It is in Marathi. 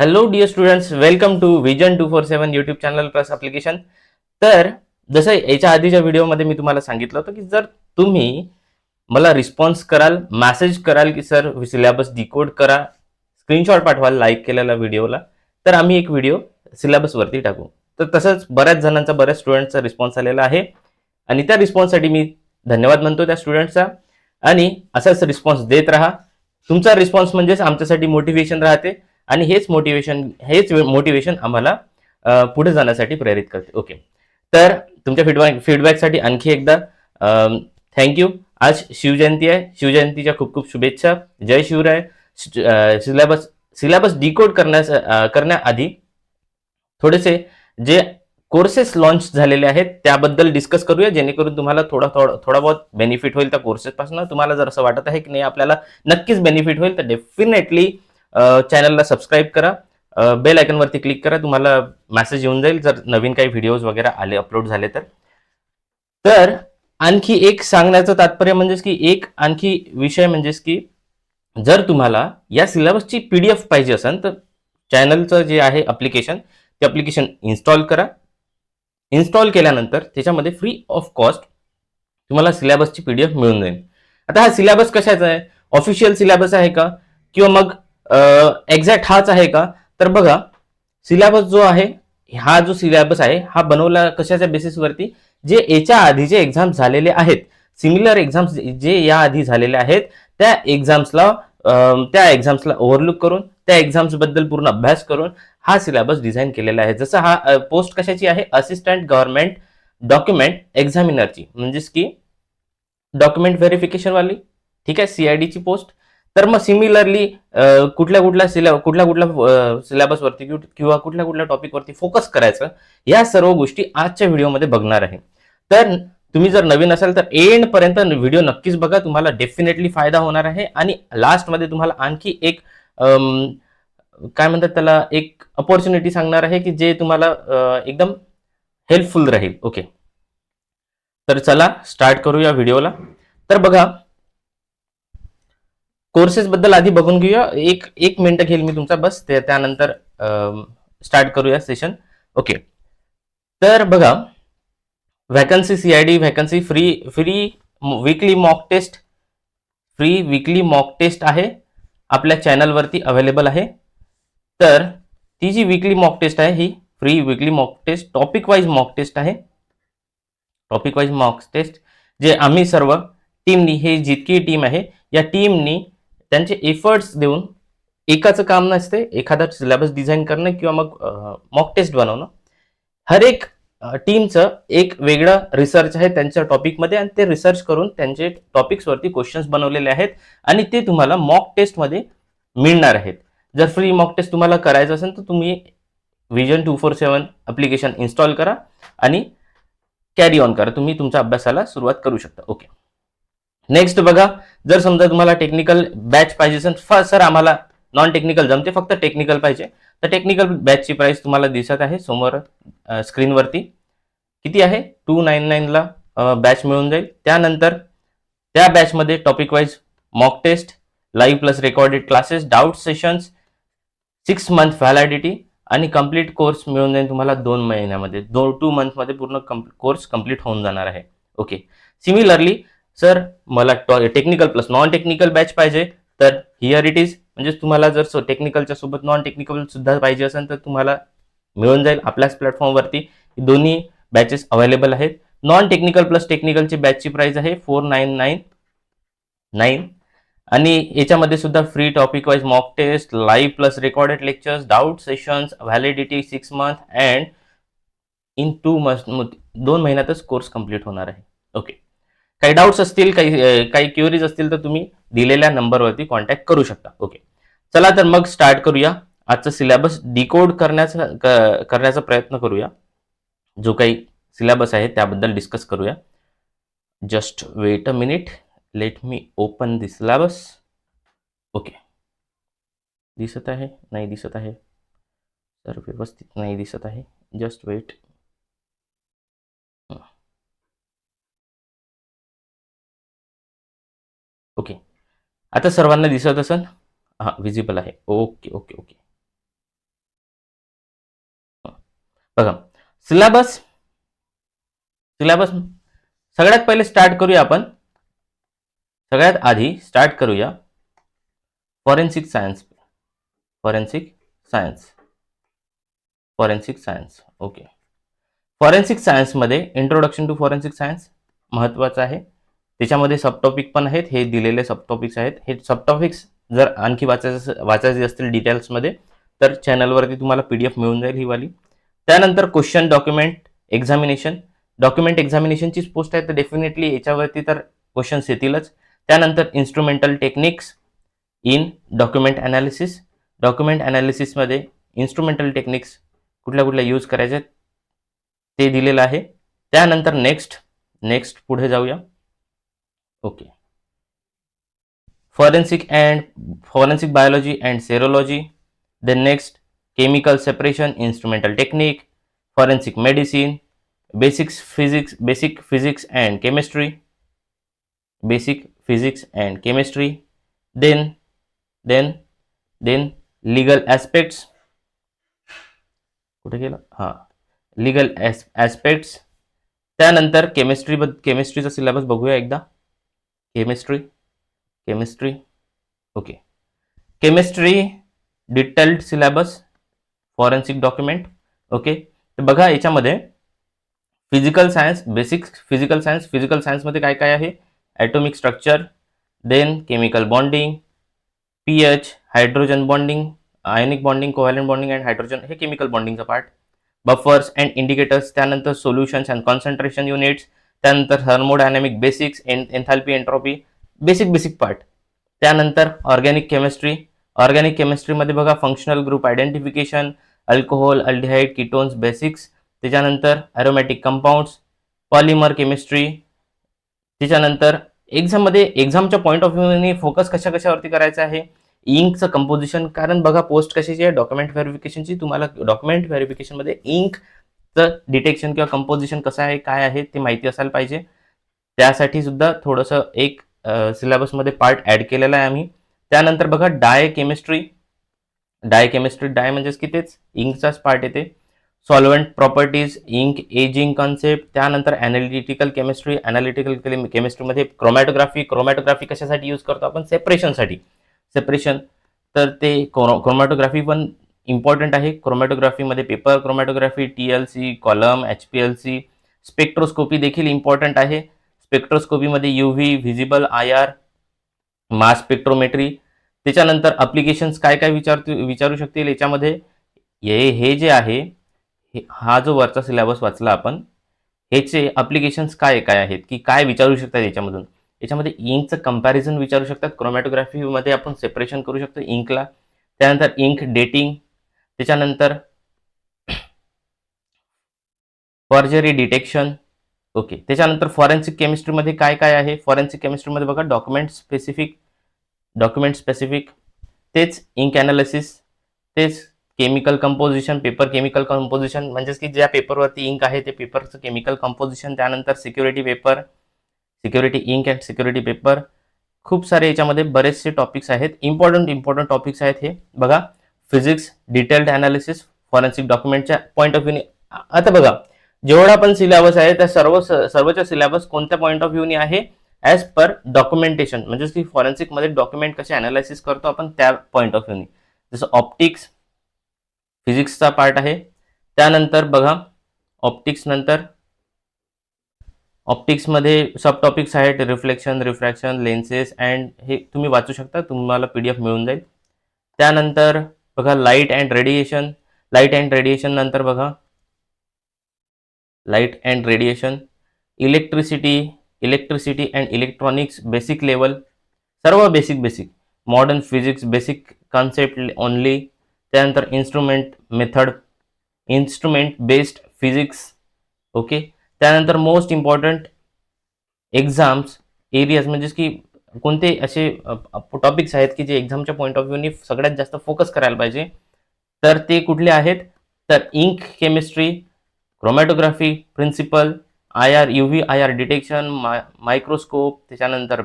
Hello dear students, welcome to vision 247 YouTube channel plus application. तर जसं याच्या आधीच्या व्हिडिओमध्ये मी तुम्हाला सांगितलं होतं की जर तुम्ही मला रिस्पॉन्स कराल, मेसेज कराल की सर सिलेबस डिकोड करा, स्क्रीनशॉट पाठवाल लाईक केलेल्या व्हिडिओला, तर आम्ही एक व्हिडिओ सिलेबसवरती टाकू. तर तसंच बऱ्याच जणांचा, बऱ्याच स्टुडंटचा रिस्पॉन्स आलेला आहे आणि त्या रिस्पॉन्ससाठी मी धन्यवाद म्हणतो त्या स्टुडंटचा. आणि असाच रिस्पॉन्स देत राहा. तुमचा रिस्पॉन्स म्हणजेच आमच्यासाठी मोटिवेशन राहते आणि हेच मोटिवेशन आम्हाला पुढे जाण्यासाठी प्रेरित करते. ओके, तर तुमच्या फीडबॅकसाठी आणखी एकदा थँक्यू. आज शिवजयंती आहे, शिवजयंतीच्या खूप खूप शुभेच्छा. जय शिवराय. सिलेबस डिकोड करण्याआधी थोडेसे जे कोर्सेस लॉन्च झालेले आहेत त्याबद्दल डिस्कस करूया, जेणेकरून तुम्हाला थोडा बहुत बेनिफिट होईल त्या कोर्सेसपासून. तुम्हाला जर असं वाटत आहे की नाही आपल्याला नक्कीच बेनिफिट होईल, तर डेफिनेटली चॅनलला सबस्क्राईब करा, बेल आयकॉनवरती क्लिक करा. तुम्हाला मेसेज येऊन जाईल जर नवीन काही व्हिडिओज वगैरे आले, अपलोड झाले तर. तर आणखी एक सांगण्याचं तात्पर्य म्हणजेच की एक आणखी विषय म्हणजेच की जर तुम्हाला या सिलेबसची PDF पाहिजे असेल तर चॅनलचं जे आहे ॲप्लिकेशन, ते ॲप्लिकेशन इन्स्टॉल करा. इन्स्टॉल केल्यानंतर त्याच्यामध्ये फ्री ऑफ कॉस्ट तुम्हाला सिलेबसची PDF मिळून जाईल. आता हा सिलेबस कशाचा आहे? ऑफिशियल सिलेबस आहे का, किंवा मग एक्झॅक्ट हाच आहे का? तर बघा, सिलेबस जो आहे, हा जो सिलेबस आहे हा बनवला कशाच्या बेसिसवरती? जे याच्या आधीचे एक्झाम्स झालेले आहेत, सिमिलर एक्झाम्स जे या आधी झालेले आहेत, त्या एक्झाम्सला ओव्हरलुक करून, त्या एक्झाम्स बद्दल पूर्ण अभ्यास करून हा सिलेबस डिझाईन केलेला आहे. जसं हा पोस्ट कशाची आहे? असिस्टंट गव्हर्नमेंट डॉक्युमेंट एक्झामिनरची, म्हणजेच की डॉक्युमेंट व्हेरिफिकेशन वाली. ठीक आहे, CID ची पोस्ट. तर मग सिमिलरली कुठल्या कुठल्या सिलेबसवरती किंवा कुठल्या कुठल्या टॉपिकवरती फोकस करायचं, या सर्व गोष्टी आजच्या व्हिडिओमध्ये बघणार आहे. तर तुम्ही जर नवीन असाल तर एंड पर्यंत व्हिडिओ नक्कीच बघा, तुम्हाला डेफिनेटली फायदा होणार आहे. आणि लास्टमध्ये तुम्हाला आणखी एक काय म्हणतात त्याला, एक अपॉर्च्युनिटी सांगणार आहे की जे तुम्हाला एकदम हेल्पफुल राहील. ओके, तर चला स्टार्ट करूया व्हिडिओला. तर बघा, कोर्सेस बद्दल आधी बघून घेऊया. एक एक मिनिट घेईल मी तुमचा बस, त्यानंतर स्टार्ट करूया सेशन. ओके, तर बघा, vacancy CID vacancy free free weekly mock test, free weekly mock test आहे आपल्या चॅनलवरती अवेलेबल आहे. तर ती जी वीकली मॉक टेस्ट आहे, ही free weekly mock test topic wise mock test आहे. टॉपिक वाईज मॉक टेस्ट जे आम्ही सर्व टीमनी, हे जितकी टीम आहे या टीमनी त्यांचे एफर्ट्स देऊन, एकाचं काम नसते एखादा सिलेबस डिझाईन करणं किंवा मग मॉक टेस्ट बनवणं. हर एक टीमचं एक वेगळं रिसर्च आहे त्यांच्या टॉपिकमध्ये, आणि ते रिसर्च करून त्यांचे टॉपिक्सवरती क्वेश्चन्स बनवलेले आहेत आणि ते तुम्हाला मॉक टेस्टमध्ये मिळणार आहेत. जर फ्री मॉक टेस्ट तुम्हाला करायचं असेल तर तुम्ही विजन 247 ॲप्लिकेशन इन्स्टॉल करा आणि कॅरी ऑन करा. तुम्ही तुमच्या अभ्यासाला सुरुवात करू शकता. ओके, नेक्स्ट बघा, जर समजा तुम्हाला टेक्निकल बॅच पाहिजे असेल, सर आम्हाला नॉन टेक्निकल जमते, फक्त टेक्निकल पाहिजे, तर टेक्निकल बॅचची प्राइस तुम्हाला दिसत आहे समोर स्क्रीनवरती. किती आहे? 299 ला बॅच मिळून जाईल. त्यानंतर त्या बॅचमध्ये topic wise mock test, live plus recorded classes, doubt sessions, 6 month validity आणि कम्प्लीट कोर्स मिळून जाईल तुम्हाला 2 महिन्यामध्ये. 2 मंथमध्ये पूर्ण कोर्स कम्प्लीट होऊन जाणार आहे. ओके, सिमिलरली सर मला technical plus non technical batch पाहिजे, तर हिअर इट इज. म्हणजे तुम्हाला जर टेक्निकलच्या सोबत नॉन टेक्निकल सुद्धा पाहिजे असेल तर तुम्हाला मिळून जाईल आपल्याच प्लॅटफॉर्मवरती. दोन्ही बॅचेस अवेलेबल आहेत. नॉन टेक्निकल प्लस टेक्निकलची बॅचची प्राइस आहे 4999, आणि याच्यामध्ये सुद्धा free topic wise mock test, live plus recorded lectures, doubt sessions, validity 6 month and in 2 month, 2 महिन्यातच कोर्स कम्प्लीट होणार आहे. ओके, काही डाऊट्स असतील, काही क्युरीज असतील तर तुम्ही दिलेल्या नंबरवरती कॉन्टॅक्ट करू शकता. ओके, चला तर मग स्टार्ट करूया. आजचा सिलेबस डिकोड करण्याचा प्रयत्न करूया. जो काही सिलेबस आहे त्याबद्दल डिस्कस करूया. Just weight a minute, let me open the syllabus. Okay, दिसत आहे? नाही दिसत आहे सर, व्यवस्थित नाही दिसत आहे. Just weight. ओके, आता सर्वांना दिसत असेल? हां, विजिबल आहे. Okay okay okay. बघा सिलेबस सिलेबस सगळ्यात पहिले स्टार्ट करूया आपण. सगळ्यात आधी स्टार्ट करूया forensic science. Forensic science forensic science okay. Forensic सायन्समध्ये इंट्रोडक्शन टू फॉरेन्सिक सायन्स महत्त्वाचं आहे. त्याच्यामध्ये सबटॉपिक पण आहेत. हे दिलेले सबटॉपिक्स आहेत. हे सबटॉपिक्स जर आणखी वाचायचे असतील डिटेल्समध्ये तर चॅनलवरती तुम्हाला PDF मिळून जाईल ही वाली. त्यानंतर क्वेश्चन डॉक्युमेंट एक्झामिनेशन. डॉक्युमेंट एक्झामिनेशनचीच पोस्ट आहे तर डेफिनेटली याच्यावरती तर क्वेश्चन्स येतीलच. त्यानंतर instrumental techniques in document analysis. Document ॲनालिसिसमध्ये इन्स्ट्रुमेंटल टेक्निक्स कुठल्या कुठल्या यूज करायचे ते दिलेलं आहे. त्यानंतर नेक्स्ट पुढे जाऊया. Okay. Forensic biology and serology. Then next chemical separation, instrumental technique, forensic medicine, basic physics and chemistry. Then legal aspects. कुठे गेलं? हां, लीगल ॲस्पेक्ट्स. त्यानंतर केमिस्ट्रीचा सिलेबस बघूया एकदा. Chemistry okay. Chemistry detailed syllabus, forensic document okay. तर बघा याच्यामध्ये फिजिकल सायन्समध्ये काय काय आहे? Atomic structure, then chemical bonding, pH, hydrogen bonding, ionic bonding, covalent bonding and hydrogen, हे केमिकल बॉन्डिंगचा पार्ट. बफर्स अँड इंडिकेटर्स, त्यानंतर सोल्युशन्स अँड कॉन्सन्ट्रेशन युनिट्स, त्यानंतर thermodynamic basics, enthalpy, entropy, basic part. त्यानंतर ऑर्गॅनिक केमिस्ट्रीमध्ये बघा functional group identification, alcohol, aldehyde, ketones, basics. त्याच्यानंतर अरोमॅटिक कंपाऊंड्स, पॉलिमर केमिस्ट्री. त्याच्यानंतर एक्झामच्या पॉईंट ऑफ व्ह्यूने फोकस कशावरती करायचा आहे? इंकचं कंपोजिशन. कारण बघा पोस्ट कशाची आहे? डॉक्युमेंट व्हेरिफिकेशनची. तुम्हाला डॉक्युमेंट व्हेरिफिकेशनमध्ये इंकचं डिटेक्शन किंवा कंपोजिशन कसं आहे, काय आहे ते माहिती असायला पाहिजे. त्यासाठी सुद्धा थोडंसं एक सिलेबसमध्ये पार्ट ॲड केलेला आहे आम्ही. त्यानंतर बघा डाय केमिस्ट्री म्हणजेच की तेच इंकचाच पार्ट येते. Solvent properties, ink ageing concept. त्यानंतर ॲनालिटिकल केमिस्ट्रीमध्ये क्रोमॅटोग्राफी कशासाठी यूज करतो आपण? सेपरेशन. तर ते क्रोमॅटोग्राफी पण इम्पॉर्टंट आहे. क्रोमॅटोग्राफीमध्ये paper chromatography, TLC, column, HPLC. Spectroscopy देखील इम्पॉर्टंट आहे. स्पेक्ट्रोस्कोपीमध्ये UV, visible, IR, mass spectrometry. त्याच्यानंतर अप्लिकेशन्स काय विचारू शकतील याच्यामध्ये? हे जे आहे, हा जो वरचा सिलेबस वाचला आपण, ह्याचे अप्लिकेशन्स काय आहेत की काय विचारू शकतात याच्यामधून? याच्यामध्ये इंकचं कंपॅरिझन विचारू शकतात. क्रोमॅटोग्राफीमध्ये आपण सेपरेशन करू शकतो इंकला. त्यानंतर इंक डेटिंग. त्याच्यानंतर फॉर्जरी डिटेक्शन ओके. त्याच्यानंतर फॉरेन्सिक केमिस्ट्रीमध्ये काय आहे? फॉरेन्सिक केमिस्ट्रीमध्ये बघा डॉक्युमेंट स्पेसिफिक, तेच इंक ॲनालिसिस, तेच chemical composition, paper chemical composition म्हणजेच की ज्या पेपरवरती इंक आहे ते पेपरचं केमिकल कंपोजिशन. त्यानंतर security ink and security paper. खूप सारे याच्यामध्ये बरेचसे टॉपिक्स आहेत. इम्पॉर्टंट टॉपिक्स आहेत हे. बघा फिजिक्स डिटेल्ड ॲनालिसिस फॉरेन्सिक डॉक्युमेंटच्या पॉईंट ऑफ व्ह्यूने. आता बघा जेवढा पण सिलेबस आहे त्या सर्वच्या सिलेबस कोणत्या पॉईंट ऑफ व्ह्यूने आहे? ॲज पर डॉक्युमेंटेशन, म्हणजेच की फॉरेन्सिकमध्ये डॉक्युमेंट कसे ॲनालिसिस करतो आपण त्या पॉईंट ऑफ व्ह्यूने. जसं ऑप्टिक्स फिजिक्सचा पार्ट आहे. त्यानंतर बघा ऑप्टिक्समध्ये सब टॉपिक्स आहेत. रिफ्लेक्शन, रिफ्रॅक्शन, लेन्सेस अँड हे तुम्ही वाचू शकता. तुम्हाला PDF मिळून जाईल. त्यानंतर बघा लाईट अँड रेडिएशन नंतर बघा light and radiation, electricity and electronics basic level, सर्व basic. Modern physics basic concept only. त्यानंतर इन्स्ट्रुमेंट बेस्ड फिजिक्स ओके. त्यानंतर मोस्ट इम्पॉर्टंट एक्झाम्स एरियाज, म्हणजेच की कोणते असे टॉपिक्स आहेत की जे एक्झामच्या पॉईंट ऑफ व्ह्यूने सगळ्यात जास्त फोकस करायला पाहिजे, तर ते कुठले आहेत? तर ink chemistry, chromatography principle, UV IR detection, microscope, त्याच्यानंतर